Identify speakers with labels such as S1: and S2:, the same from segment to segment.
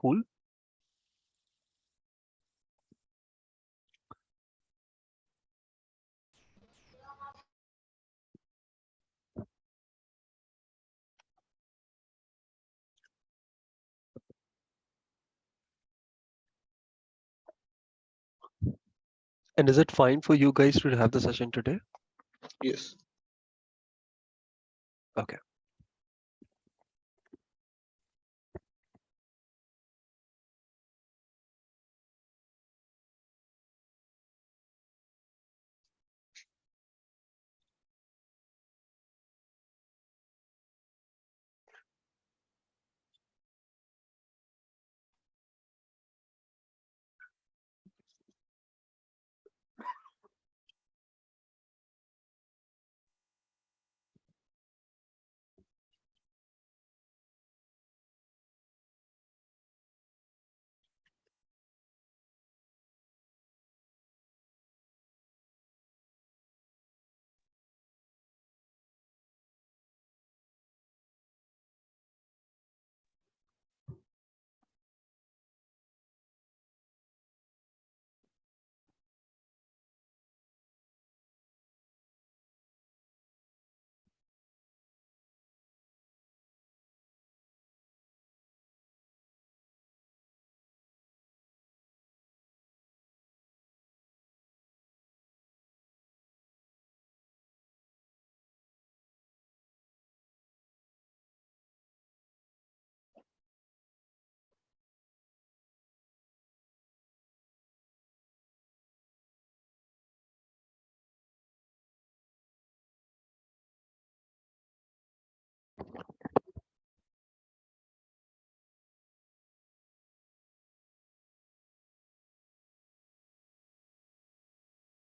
S1: Cool. And is it fine for you guys to have the session today?
S2: Yes.
S1: Okay.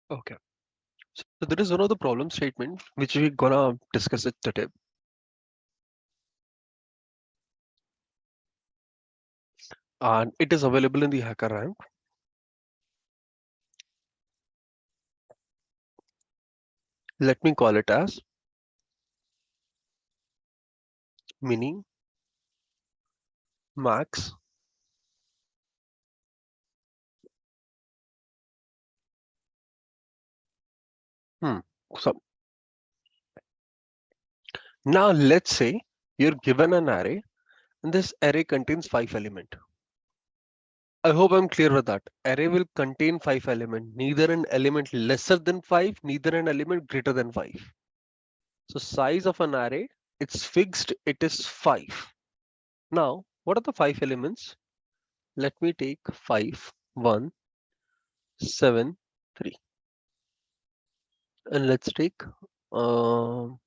S1: Okay. So there is one of the problem statement which we're gonna discuss it today. And it is available in the hacker rank. Let me call it as mini max. Hmm. So now let's say you're given an array and this array contains 5 elements. I hope I'm clear with that. Array will contain 5 elements, neither an element lesser than 5, neither an element greater than 5. So size of an array, it's fixed, it is 5. Now, what are the 5 elements? Let me take 5, 1, 7, 3. And let's take 4.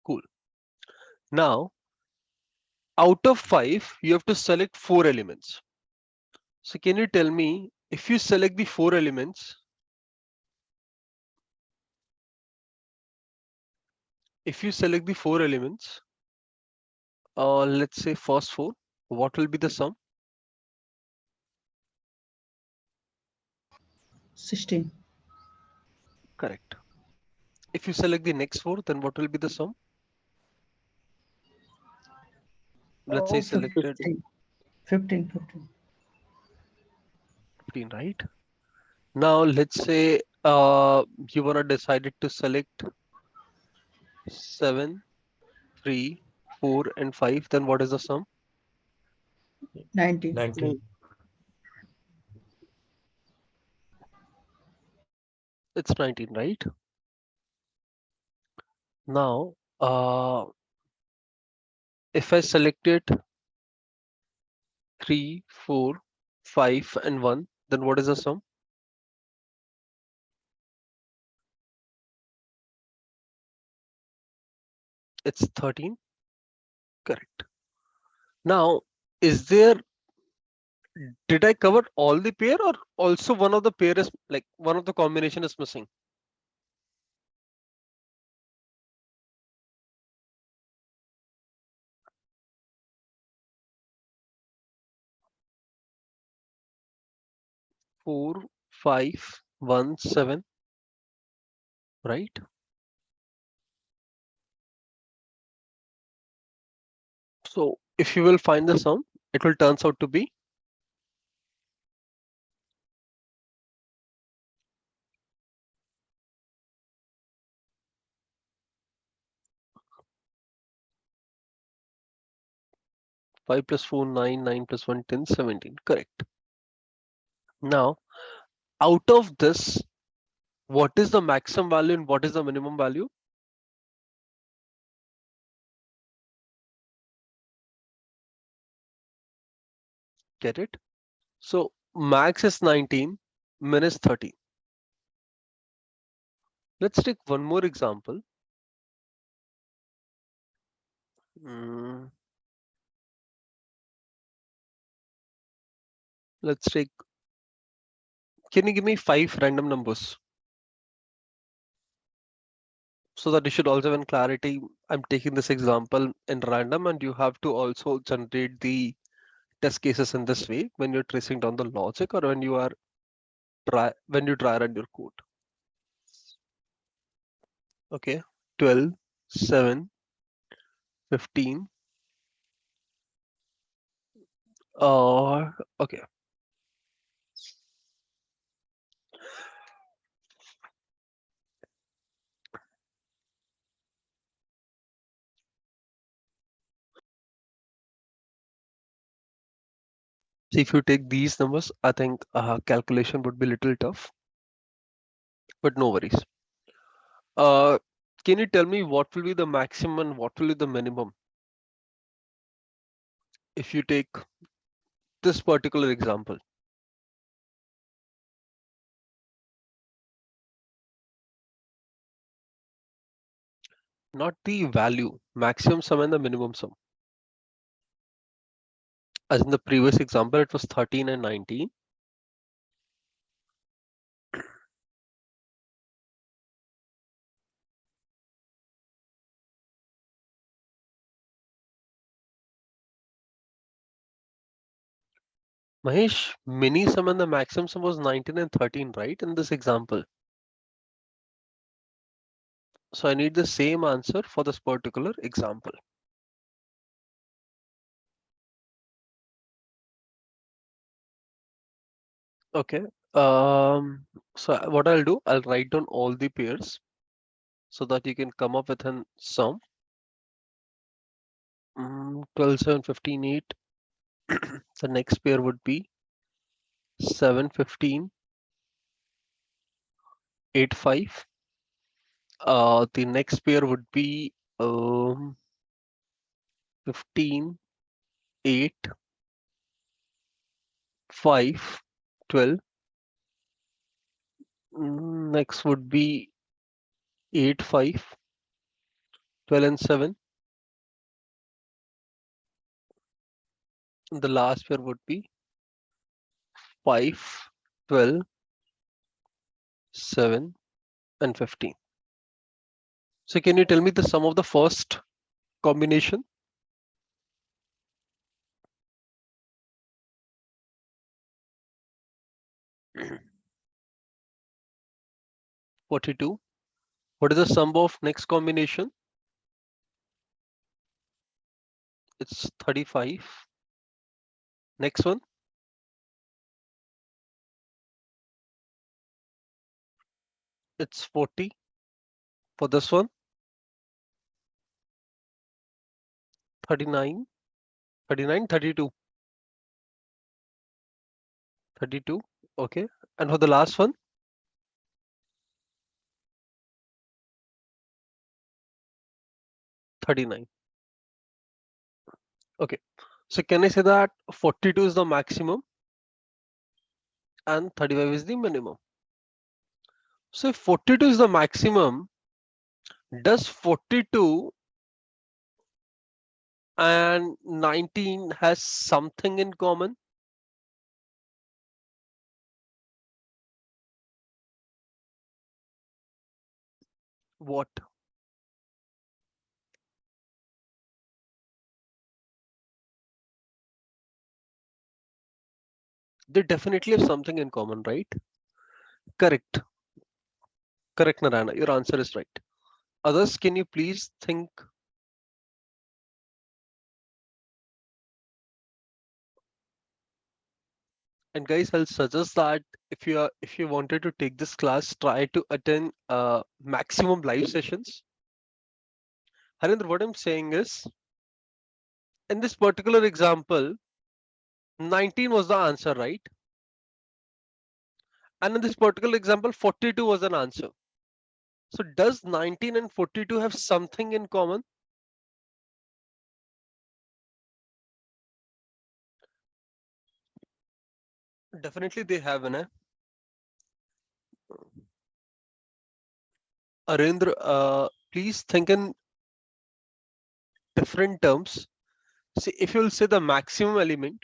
S1: Cool. Now, out of 5, you have to select 4 elements. So can you tell me if you select the 4 elements, if you select the 4 elements, let's say first 4, what will be the sum?
S3: 16.
S1: Correct. If you select the next 4, then what will be the sum? Let's say
S3: Oh,
S1: selected
S3: 15. 15. 15.
S1: 15, right? Now let's say you wanna decided to select 7, 3, 4, and 5, then what is the sum?
S3: 19.
S2: 19.
S1: It's 19, right? Now, if I selected 3, 4, 5, and 1, then what is the sum? It's 13. Correct. Now, is there, did I cover all the pair or also one of the pair is like one of the combination is missing? Four, 5, 1, 7, right? So if you will find the sum, it will turns out to be 5 plus 4, 9, 9 plus 1, 10, 17. Correct. Now, out of this, what is the maximum value and what is the minimum value? Get it? So max is 19, min is 30. Let's take one more example. Mm, let's take, can you give me 5 random numbers so that you should also have clarity? I'm taking this example in random and you have to also generate the test cases in this way when you're tracing down the logic or when you are when you try run your code. Okay, 12, 7, 15. Okay, so if you take these numbers, I think calculation would be a little tough, but no worries. Uh, can you tell me what will be the maximum and what will be the minimum if you take this particular example? Not the value, maximum sum and the minimum sum. As in the previous example, it was 13 and 19. Mahesh, mini sum and the maximum sum was 19 and 13, right? In this example. So I need the same answer for this particular example. Okay. So what I'll do, I'll write down all the pairs so that you can come up with an sum. 12, 7, 15, 8. The next pair would be 7, 15, 8, 5. The next pair would be 15, 8, 5, 12. Next would be 8, 5, 12 and 7. The last pair would be 5, 12, 7, and 15. So can you tell me the sum of the first combination? 42. What is the sum of next combination? It's 35. Next one, it's 40. For this one, 39, 39, 32, 32. Okay. And for the last one, 39. Okay. So can I say that 42 is the maximum and 35 is the minimum? So if 42 is the maximum, does 42 and 19 has something in common? What? They definitely have something in common, right? Correct. Correct, Narayana. Your answer is right. Others, can you please think? And guys, I'll suggest that if you wanted to take this class, try to attend maximum live sessions. Harinder, what I'm saying is, in this particular example, 19 was the answer, right? And in this particular example, 42 was an answer. So does 19 and 42 have something in common? Definitely they have, Arendra, please think in different terms. See, if you'll say the maximum element,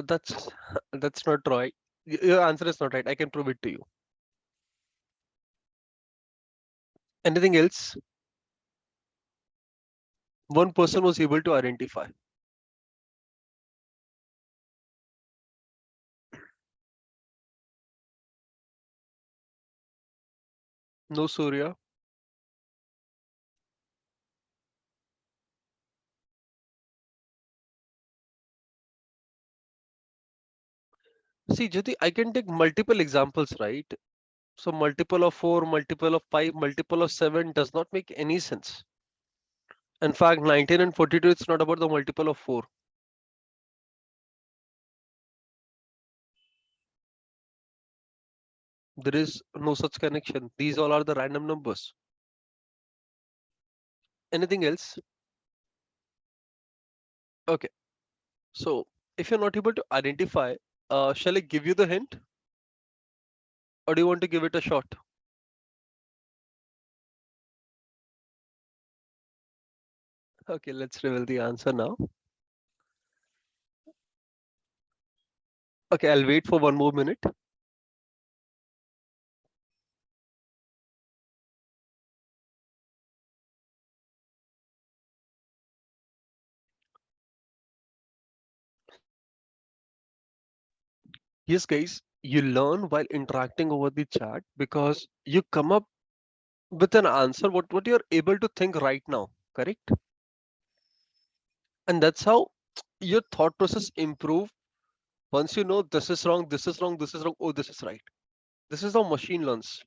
S1: that's that's not right. Your answer is not right. I can prove it to you. Anything else? One person was able to identify. No Surya. See, Jyoti, I can take multiple examples, right? So multiple of 4, multiple of 5, multiple of 7 does not make any sense. In fact, 19 and 42, it's not about the multiple of 4. There is no such connection. These all are the random numbers. Anything else? Okay. So if you're not able to identify, shall I give you the hint or do you want to give it a shot? Okay, let's reveal the answer now. Okay, I'll wait for one more minute. Yes, guys, you learn while interacting over the chat because you come up with an answer what you're able to think right now, correct? And that's how your thought process improve once you know this is wrong, this is wrong, this is wrong, oh, this is right. This is how machine learns.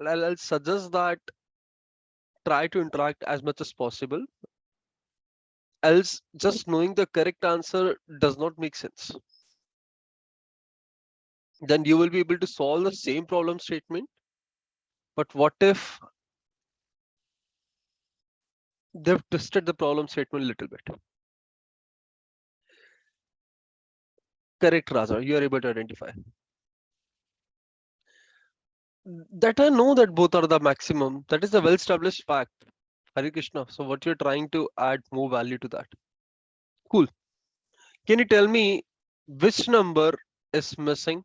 S1: I'll suggest that try to interact as much as possible, else just knowing the correct answer does not make sense. Then you will be able to solve the same problem statement, but what if they've twisted the problem statement a little bit? Correct, Raza, you are able to identify. That I know that both are the maximum. That is a well-established fact. Hare Krishna. So what you're trying to add more value to that. Cool. Can you tell me which number is missing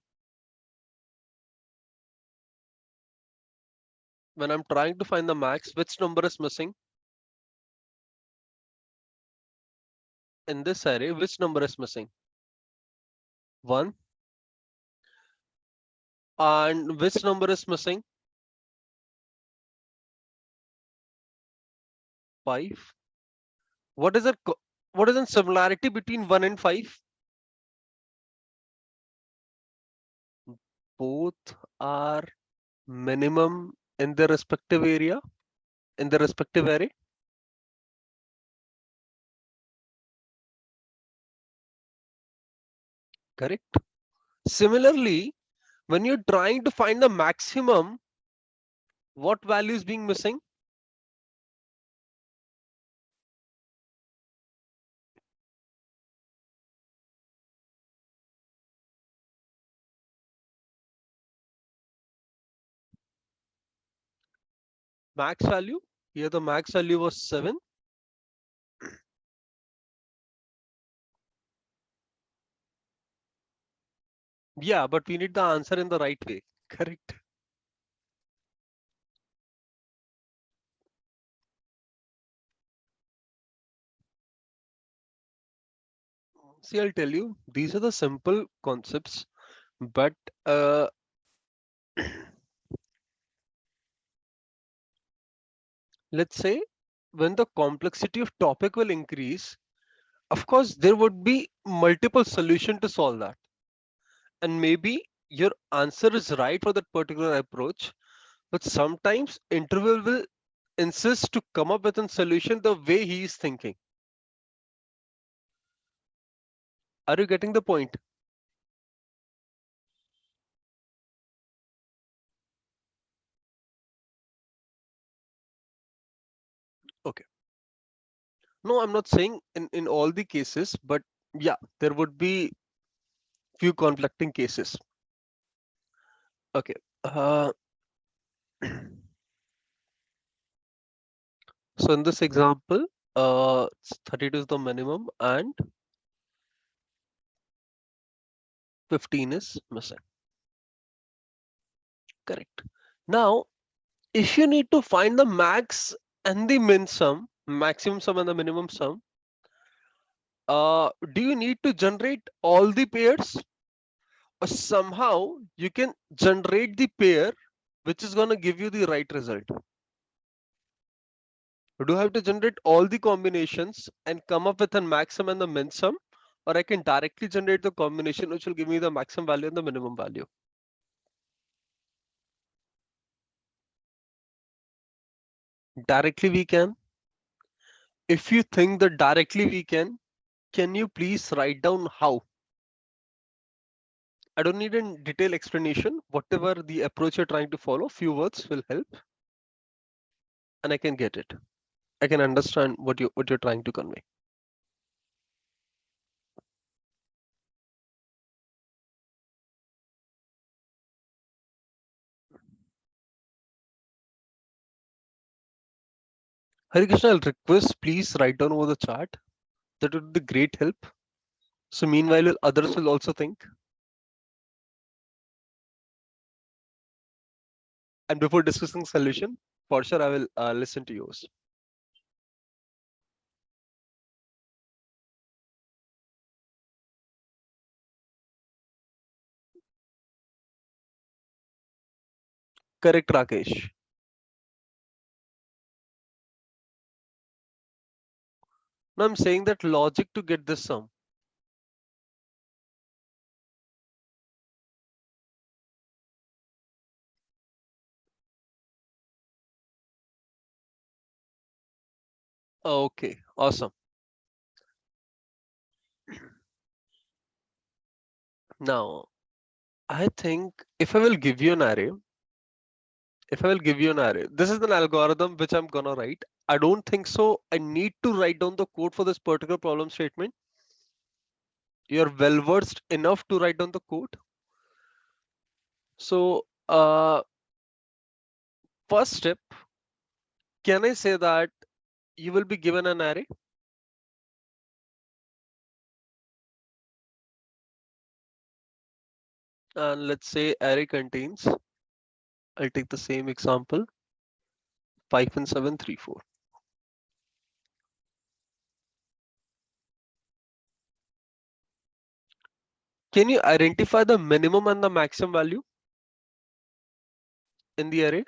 S1: when I'm trying to find the max? Which number is missing in this array? Which number is missing? 1. And which number is missing? 5. What is the what is the similarity between 1 and 5? Both are minimum in their respective area, in their respective array. Correct. Similarly, when you're trying to find the maximum, what value is being missing? Max value. Here the max value was 7. Yeah, but we need the answer in the right way. Correct. See, I'll tell you, these are the simple concepts, but uh, let's say when the complexity of topic will increase, of course, there would be multiple solution to solve that. And maybe your answer is right for that particular approach, but sometimes interview will insist to come up with a solution the way he is thinking. Are you getting the point? Okay. No, I'm not saying in all the cases, but yeah, there would be few conflicting cases. Okay. So in this example, 32 is the minimum and 15 is missing. Correct. Now, if you need to find the max and the min sum, maximum sum and the minimum sum, do you need to generate all the pairs, or somehow you can generate the pair which is going to give you the right result? Do I have to generate all the combinations and come up with a maximum and the min sum, or I can directly generate the combination which will give me the maximum value and the minimum value? Directly we can. If you think that directly we can you please write down how? I don't need a detailed explanation. Whatever the approach you're trying to follow, few words will help, and I can get it. I can understand what you're trying to convey. Hari Krishna, I'll request please write down over the chat. That would be great help. So meanwhile, others will also think. And before discussing solution, for sure I will listen to yours. Correct, Rakesh. Now I'm saying that logic to get this sum. Okay, awesome. Now I think if I will give you an array, this is an algorithm which I'm gonna write. I don't think so. I need to write down the code for this particular problem statement. You're well versed enough to write down the code. So, first step, can I say that you will be given an array? And let's say array contains, I'll take the same example, 5 and 7, 3, 4. Can you identify the minimum and the maximum value in the array?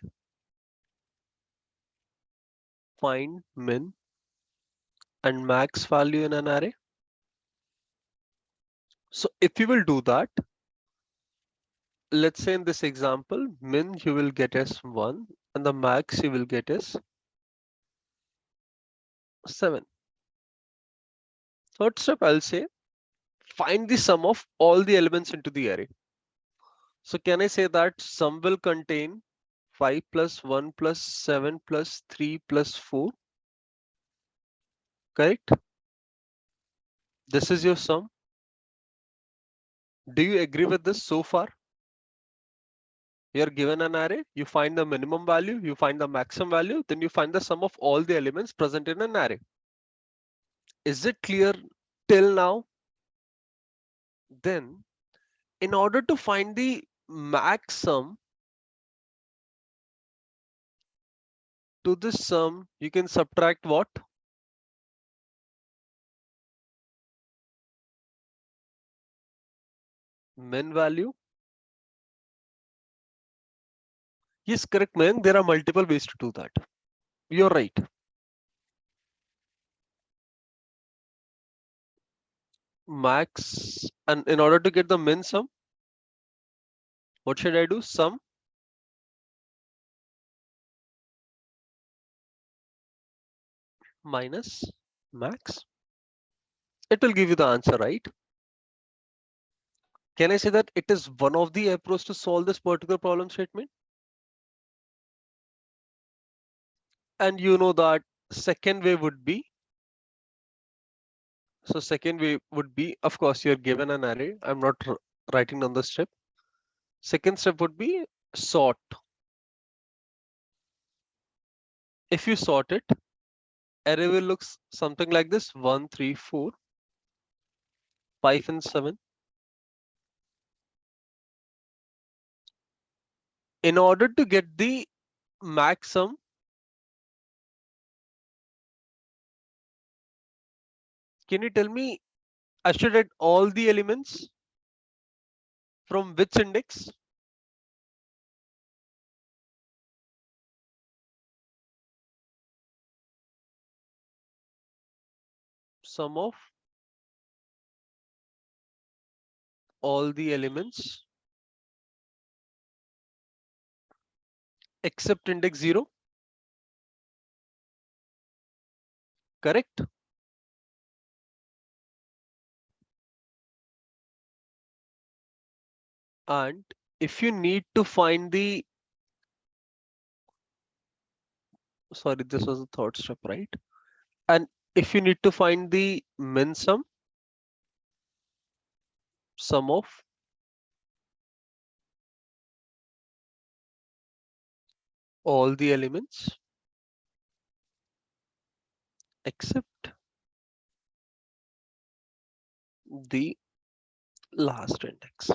S1: Find min and max value in an array. So if you will do that, let's say in this example, min you will get as 1 and the max you will get as 7. Third step, I'll say, find the sum of all the elements into the array. So can I say that sum will contain 5 plus 1 plus 7 plus 3 plus 4, correct? This is your sum. Do you agree with this so far? You're given an array, you find the minimum value, you find the maximum value, then you find the sum of all the elements present in an array. Is it clear till now? Then, in order to find the max sum, to this sum, you can subtract what? Min value. Yes, correct, man. There are multiple ways to do that. You're right. max, and in order to get the min sum, what should I do? Sum minus max. It will give you the answer, right? Can I say that it is one of the approach to solve this particular problem statement? And you know that second way would be, so second way would be, of course, you're given an array. I'm not writing down the step. Second step would be sort. If you sort it, array will look something like this: 1, 3, 4, 5, and 7. In order to get the max sum, can you tell me I should add all the elements from which index? Sum of all the elements except index 0, correct? And if you need to find the, sorry, this was the third step, right? And if you need to find the min sum of all the elements except the last index.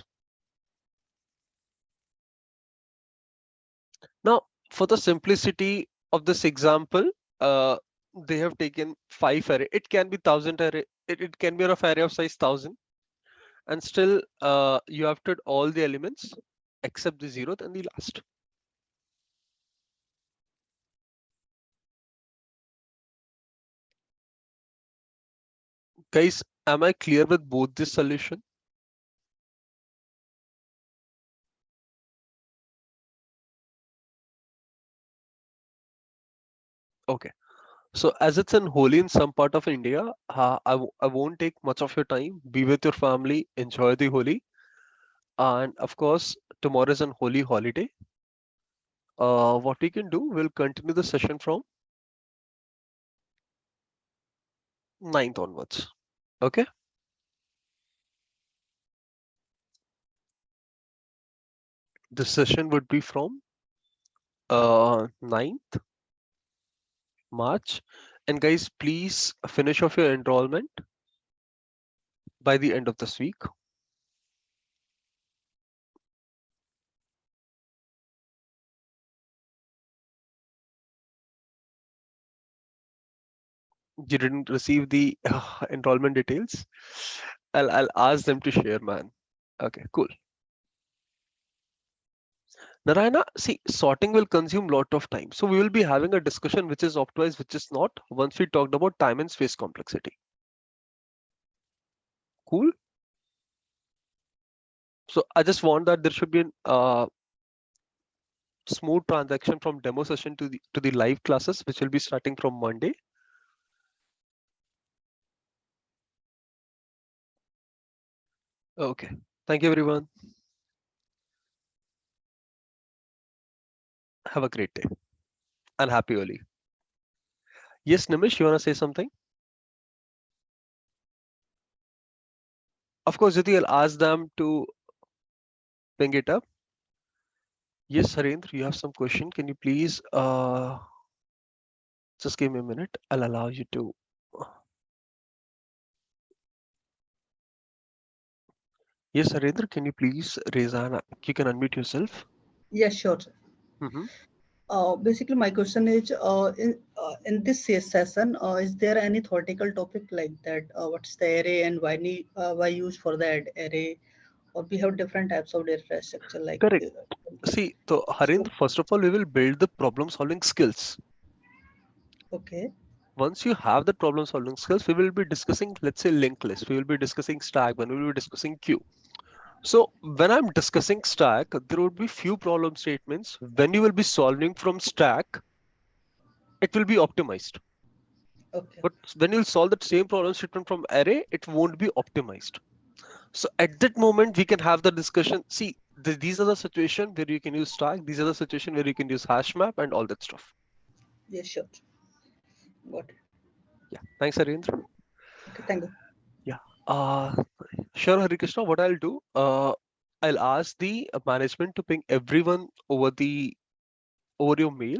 S1: Now, for the simplicity of this example, uh, they have taken 5 array. It can be 1,000 array. It can be of array of size 1,000, and still you have to add all the elements except the zeroth and the last. Guys, am I clear with both this solution? Okay. So as it's in Holi in some part of India, I won't take much of your time. Be with your family, enjoy the Holi. And of course, tomorrow is an Holi holiday. What we can do, we'll continue the session from 9th onwards. Okay. This session would be from 9th March. And guys, please finish off your enrollment by the end of this week. You didn't receive the enrollment details. I'll ask them to share, man. Okay, cool. Narayana, see, sorting will consume lot of time. So we will be having a discussion which is optimized, which is not, once we talked about time and space complexity. Cool. So I just want that there should be a smooth transaction from demo session to the live classes, which will be starting from Monday. Okay. Thank you, everyone. Have a great day and happy early. Yes, Nimish, you want to say something? Of course, Jyoti, I'll ask them to bring it up. Yes, Harendra, you have some question. Can you please just give me a minute? I'll allow you to. Yes, Harendra, can you please raise an? You can unmute yourself.
S3: Yes, sure.
S1: Mm-hmm.
S3: Basically, my question is, in this session, is there any theoretical topic like that? What's the array and why use for that array? Or we have different types of data structure like.
S1: Correct. See, so
S3: So
S1: Harendra, first of all, we will build the problem solving skills.
S3: okay,
S1: Once you have the problem solving skills, we will be discussing, let's say, linked list. We will be discussing stack, when we will be discussing queue. So when I'm discussing stack, there would be few problem statements. When you will be solving from stack, it will be optimized.
S3: Okay.
S1: But when you'll solve that same problem statement from array, it won't be optimized. So at that moment, we can have the discussion. See, these are the situation where you can use stack. These are the situation where you can use hash map and all that stuff.
S3: Yeah, sure. Got it.
S1: Yeah. Thanks, Arindra.
S3: Okay, thank you.
S1: Yeah. Uh, sure, Hari Krishna. What I'll do, I'll ask the management to ping everyone over your mail,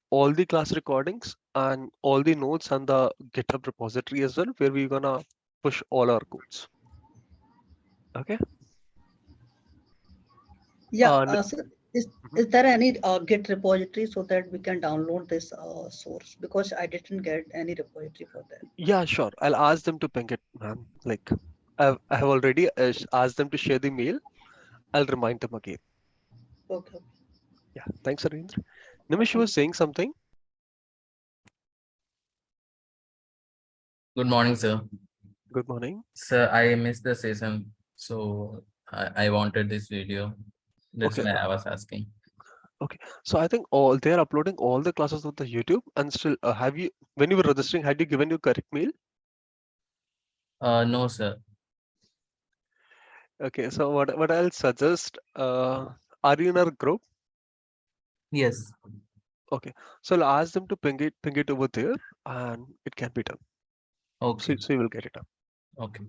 S1: all the class recordings and all the notes and the GitHub repository as well, where we're gonna push all our codes. Okay.
S3: Yeah,
S1: And
S3: so
S1: mhm.
S3: is there any Git repository so that we can download this source? Because I didn't get any repository for that.
S1: Yeah, sure. I'll ask them to ping it, man. Like I have already asked them to share the mail. I'll remind them again.
S3: Okay.
S1: Yeah. Thanks, Arindra. Nimish, you
S3: Thank
S1: were
S3: you.
S1: saying something.
S2: Good morning, sir.
S1: Good morning.
S2: Sir, I missed the session, so I wanted this video. That's
S1: Okay.
S2: why I was asking.
S1: Okay. So I think all they're uploading all the classes on the YouTube, and still have you when you were registering, had you given your correct mail?
S2: No, sir.
S1: Okay. So what I'll suggest, are you in our group?
S2: Yes.
S1: Okay. So I'll ask them to ping it over there, and it can be done. So,
S2: Okay.
S1: so you will get it done.
S2: Okay.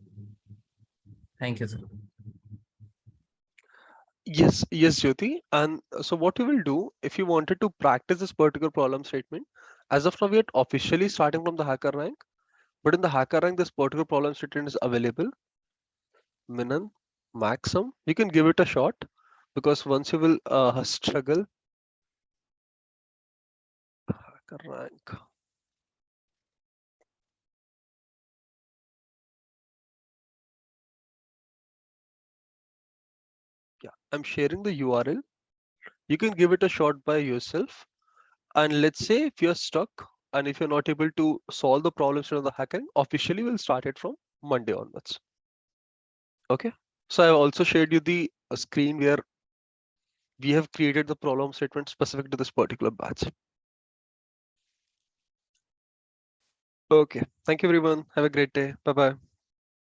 S2: Thank you, sir.
S1: Yes, Jyoti. And so what you will do if you wanted to practice this particular problem statement, as of now we are officially starting from the hacker rank, but in the hacker rank this particular problem statement is available. Minan, maximum, you can give it a shot because once you will struggle, hacker rank. Yeah, I'm sharing the URL. You can give it a shot by yourself. And let's say if you're stuck and if you're not able to solve the problems of the hacking, officially we'll start it from Monday onwards. Okay. So I've also shared you the screen where we have created the problem statement specific to this particular batch. Okay. Thank you everyone. Have a great day. Bye bye.